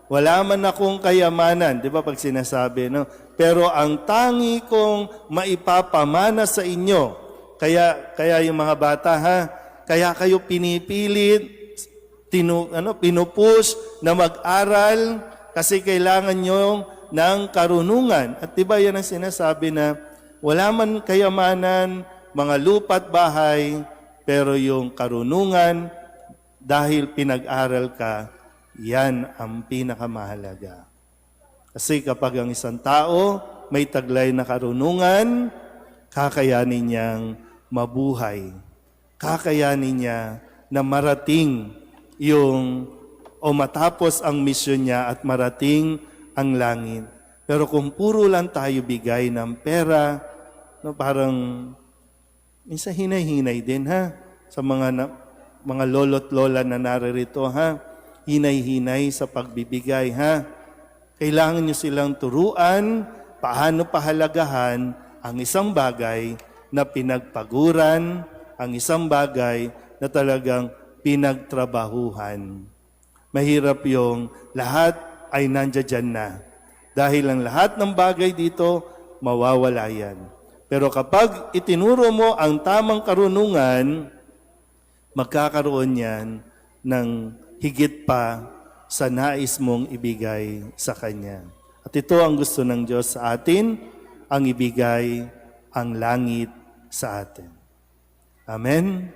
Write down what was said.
Wala man akong kayamanan, di ba pag sinasabi, no? Pero ang tangi kong maipapamana sa inyo, kaya yung mga bata, ha? Kaya kayo pinipilit, pinupush na mag-aral kasi kailangan nyo ng karunungan. At di ba yan ang sinasabi na wala man kayamanan, mga lupa't bahay, pero yung karunungan, dahil pinag-aral ka, yan ang pinakamahalaga. Kasi kapag ang isang tao may taglay na karunungan, kakayanin niyang mabuhay. Kakayanin niya na marating o matapos ang misyon niya at marating ang langit. Pero kung puro lang tayo bigay ng pera, no, parang minsan hinay-hinay din, ha? Sa mga lolo't lola na naririto, ha? Hinay-hinay sa pagbibigay, ha? Kailangan nyo silang turuan paano pahalagahan ang isang bagay na pinagpaguran, ang isang bagay na talagang pinagtrabahuhan. Mahirap yung lahat ay nandiyan na. Dahil ang lahat ng bagay dito, mawawala yan. Pero kapag itinuro mo ang tamang karunungan, magkakaroon yan ng higit pa sa nais mong ibigay sa Kanya. At ito ang gusto ng Diyos sa atin, ang ibigay ang langit sa atin. Amen.